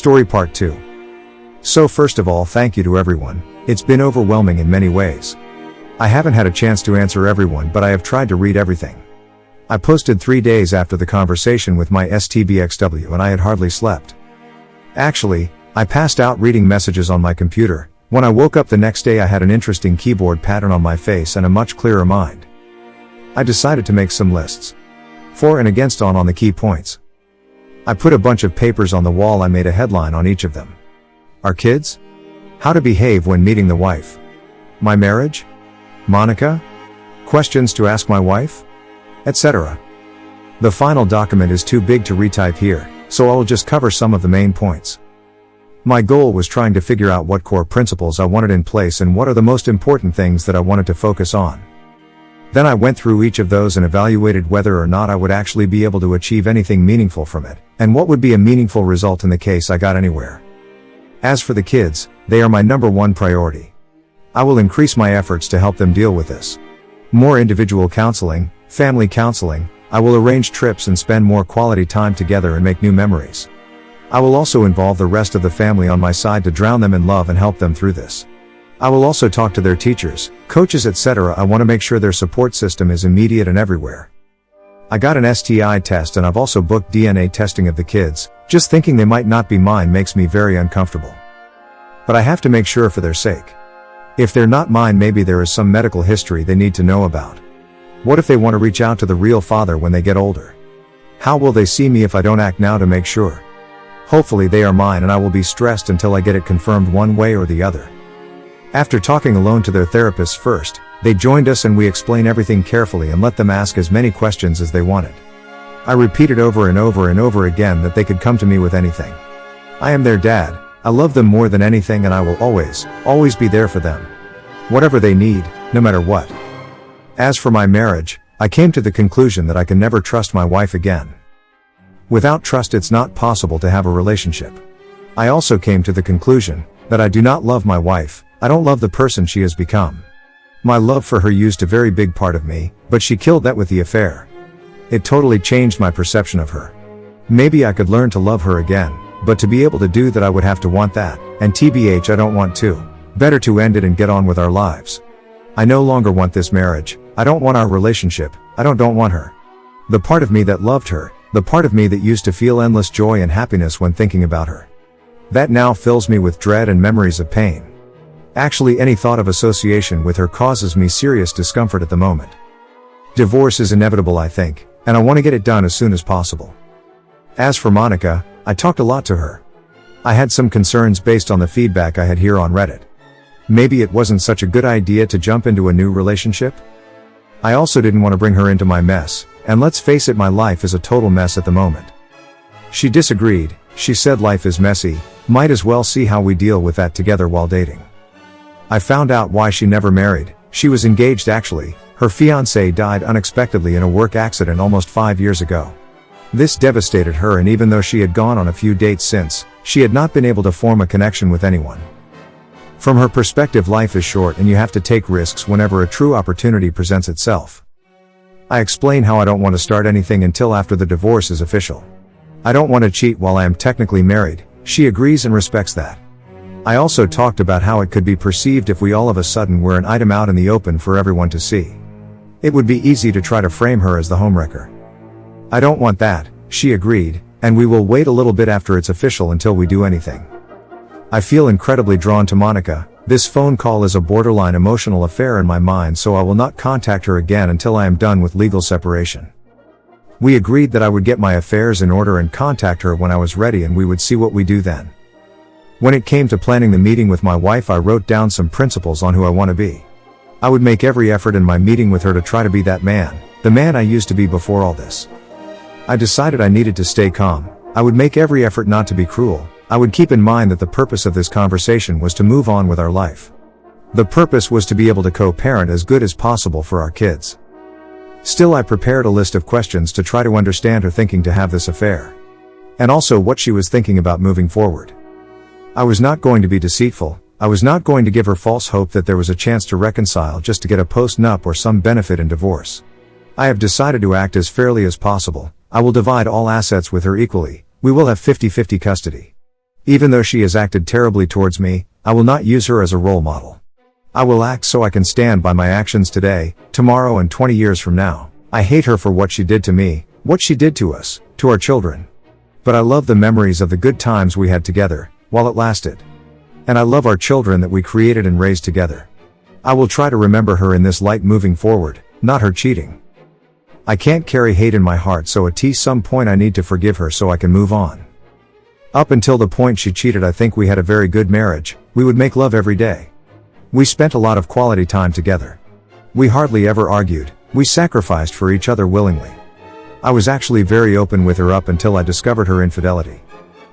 Story Part 2. So first of all, thank you to everyone. It's been overwhelming in many ways. I haven't had a chance to answer everyone, but I have tried to read everything. I posted 3 days after the conversation with my stbxw and I had hardly slept. Actually, I passed out reading messages on my computer. When I woke up the next day I had an interesting keyboard pattern on my face and a much clearer mind. I decided to make some lists. For and against on the key points. I put a bunch of papers on the wall. I made a headline on each of them. Our kids? How to behave when meeting the wife? My marriage? Monica? Questions to ask my wife? Etc. The final document is too big to retype here, so I will just cover some of the main points. My goal was trying to figure out what core principles I wanted in place and what are the most important things that I wanted to focus on. Then I went through each of those and evaluated whether or not I would actually be able to achieve anything meaningful from it, and what would be a meaningful result in the case I got anywhere. As for the kids, they are my number one priority. I will increase my efforts to help them deal with this. More individual counseling, family counseling, I will arrange trips and spend more quality time together and make new memories. I will also involve the rest of the family on my side to drown them in love and help them through this. I will also talk to their teachers, coaches, etc. I want to make sure their support system is immediate and everywhere. I got an STI test and I've also booked DNA testing of the kids. Just thinking they might not be mine makes me very uncomfortable. But I have to make sure for their sake. If they're not mine, maybe there is some medical history they need to know about. What if they want to reach out to the real father when they get older? How will they see me if I don't act now to make sure? Hopefully they are mine and I will be stressed until I get it confirmed one way or the other. After talking alone to their therapists first, they joined us and we explained everything carefully and let them ask as many questions as they wanted. I repeated over and over and over again that they could come to me with anything. I am their dad, I love them more than anything and I will always be there for them. Whatever they need, no matter what. As for my marriage, I came to the conclusion that I can never trust my wife again. Without trust it's not possible to have a relationship. I also came to the conclusion that I do not love my wife, I don't love the person she has become. My love for her used a very big part of me, but she killed that with the affair. It totally changed my perception of her. Maybe I could learn to love her again, but to be able to do that I would have to want that, and TBH I don't want to. Better to end it and get on with our lives. I no longer want this marriage, I don't want our relationship, I don't want her. The part of me that loved her, the part of me that used to feel endless joy and happiness when thinking about her. That now fills me with dread and memories of pain. Actually, any thought of association with her causes me serious discomfort at the moment. Divorce is inevitable, I think, and I want to get it done as soon as possible. As for Monica, I talked a lot to her. I had some concerns based on the feedback I had here on Reddit. Maybe it wasn't such a good idea to jump into a new relationship? I also didn't want to bring her into my mess, and let's face it, my life is a total mess at the moment. She disagreed, she said life is messy, might as well see how we deal with that together while dating. I found out why she never married. She was engaged actually, her fiancé died unexpectedly in a work accident almost 5 years ago. This devastated her, and even though she had gone on a few dates since, she had not been able to form a connection with anyone. From her perspective, life is short and you have to take risks whenever a true opportunity presents itself. I explain how I don't want to start anything until after the divorce is official. I don't want to cheat while I am technically married. She agrees and respects that. I also talked about how it could be perceived if we all of a sudden were an item out in the open for everyone to see. It would be easy to try to frame her as the homewrecker. I don't want that, she agreed, and we will wait a little bit after it's official until we do anything. I feel incredibly drawn to Monica. This phone call is a borderline emotional affair in my mind, so I will not contact her again until I am done with legal separation. We agreed that I would get my affairs in order and contact her when I was ready, and we would see what we do then. When it came to planning the meeting with my wife, I wrote down some principles on who I want to be. I would make every effort in my meeting with her to try to be that man, the man I used to be before all this. I decided I needed to stay calm. I would make every effort not to be cruel. I would keep in mind that the purpose of this conversation was to move on with our life. The purpose was to be able to co-parent as good as possible for our kids. Still, I prepared a list of questions to try to understand her thinking to have this affair. And also what she was thinking about moving forward. I was not going to be deceitful. I was not going to give her false hope that there was a chance to reconcile just to get a post-nup or some benefit in divorce. I have decided to act as fairly as possible. I will divide all assets with her equally. We will have 50-50 custody. Even though she has acted terribly towards me, I will not use her as a role model. I will act so I can stand by my actions today, tomorrow and 20 years from now. I hate her for what she did to me, what she did to us, to our children. But I love the memories of the good times we had together, while it lasted. And I love our children that we created and raised together. I will try to remember her in this light moving forward, not her cheating. I can't carry hate in my heart, so at some point I need to forgive her so I can move on. Up until the point she cheated, I think we had a very good marriage. We would make love every day. We spent a lot of quality time together. We hardly ever argued. We sacrificed for each other willingly. I was actually very open with her up until I discovered her infidelity.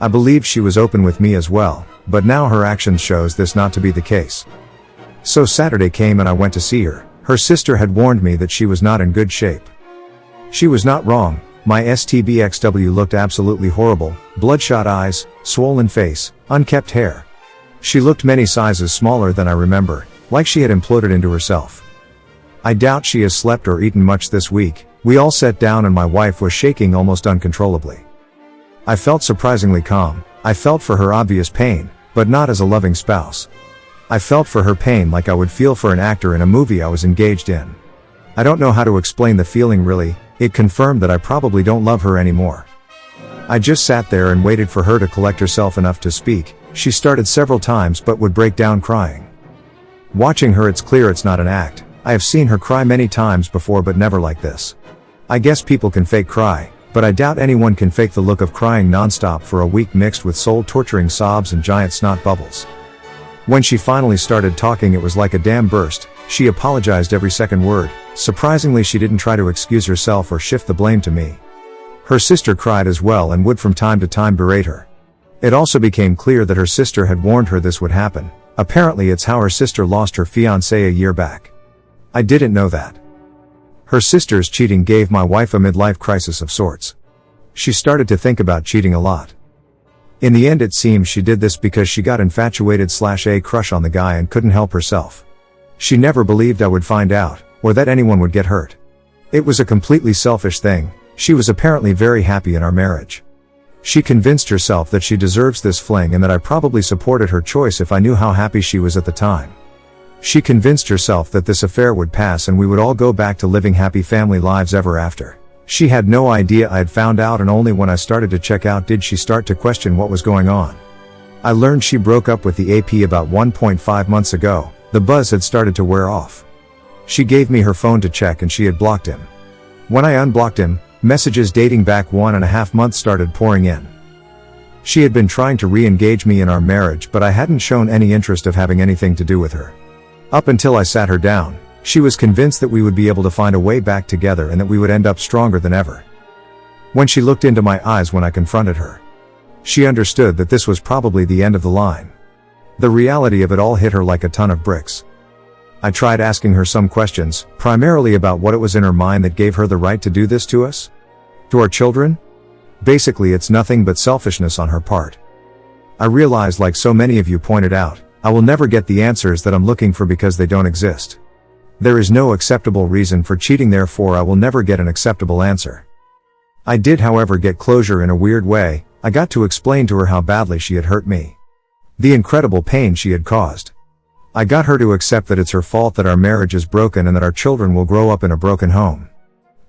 I believed she was open with me as well, but now her actions shows this not to be the case. So Saturday came and I went to see her. Her sister had warned me that she was not in good shape. She was not wrong. My stbxw looked absolutely horrible, bloodshot eyes, swollen face, unkempt hair. She looked many sizes smaller than I remember, like she had imploded into herself. I doubt she has slept or eaten much this week. We all sat down and my wife was shaking almost uncontrollably. I felt surprisingly calm. I felt for her obvious pain, but not as a loving spouse. I felt for her pain like I would feel for an actor in a movie I was engaged in. I don't know how to explain the feeling really. It confirmed that I probably don't love her anymore. I just sat there and waited for her to collect herself enough to speak. She started several times but would break down crying. Watching her, it's clear it's not an act. I have seen her cry many times before but never like this. I guess people can fake cry, but I doubt anyone can fake the look of crying nonstop for a week mixed with soul-torturing sobs and giant snot bubbles. When she finally started talking, it was like a dam burst. She apologized every second word. Surprisingly, she didn't try to excuse herself or shift the blame to me. Her sister cried as well and would from time to time berate her. It also became clear that her sister had warned her this would happen. Apparently it's how her sister lost her fiancé a year back. I didn't know that. Her sister's cheating gave my wife a midlife crisis of sorts. She started to think about cheating a lot. In the end, it seems she did this because she got infatuated/a crush on the guy and couldn't help herself. She never believed I would find out, or that anyone would get hurt. It was a completely selfish thing. She was apparently very happy in our marriage. She convinced herself that she deserves this fling and that I probably supported her choice if I knew how happy she was at the time. She convinced herself that this affair would pass and we would all go back to living happy family lives ever after. She had no idea I had found out, and only when I started to check out did she start to question what was going on. I learned she broke up with the AP about 1.5 months ago. The buzz had started to wear off. She gave me her phone to check and she had blocked him. When I unblocked him, messages dating back 1.5 months started pouring in. She had been trying to re-engage me in our marriage, but I hadn't shown any interest of having anything to do with her. Up until I sat her down, she was convinced that we would be able to find a way back together and that we would end up stronger than ever. When she looked into my eyes when I confronted her, she understood that this was probably the end of the line. The reality of it all hit her like a ton of bricks. I tried asking her some questions, primarily about what it was in her mind that gave her the right to do this to us? To our children? Basically, it's nothing but selfishness on her part. I realized, like so many of you pointed out, I will never get the answers that I'm looking for because they don't exist. There is no acceptable reason for cheating, therefore I will never get an acceptable answer. I did, however, get closure in a weird way. I got to explain to her how badly she had hurt me. The incredible pain she had caused. I got her to accept that it's her fault that our marriage is broken and that our children will grow up in a broken home.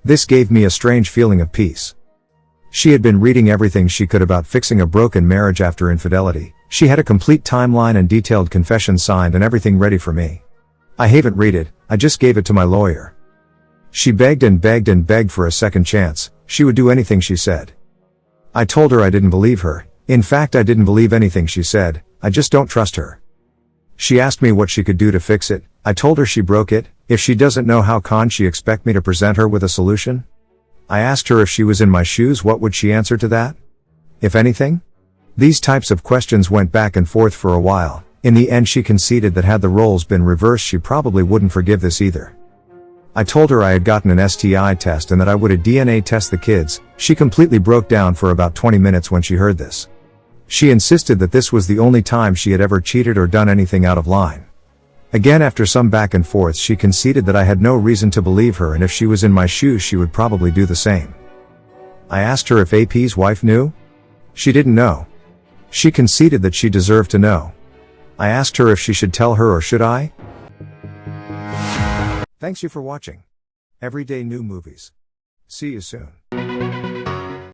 This gave me a strange feeling of peace. She had been reading everything she could about fixing a broken marriage after infidelity. She had a complete timeline and detailed confession signed and everything ready for me. I haven't read it, I just gave it to my lawyer. She begged and begged and begged for a second chance. She would do anything she said. I told her I didn't believe her. In fact, I didn't believe anything she said. I just don't trust her. She asked me what she could do to fix it. I told her she broke it. If she doesn't know, how can she expect me to present her with a solution? I asked her if she was in my shoes, what would she answer to that? If anything? These types of questions went back and forth for a while. In the end, she conceded that had the roles been reversed, she probably wouldn't forgive this either. I told her I had gotten an STI test and that I would DNA test the kids. She completely broke down for about 20 minutes when she heard this. She insisted that this was the only time she had ever cheated or done anything out of line. Again, after some back and forth, she conceded that I had no reason to believe her, and if she was in my shoes she would probably do the same. I asked her if AP's wife knew. She didn't know. She conceded that she deserved to know. I asked her if she should tell her or should I? Thanks you for watching. Everyday new movies. See you soon.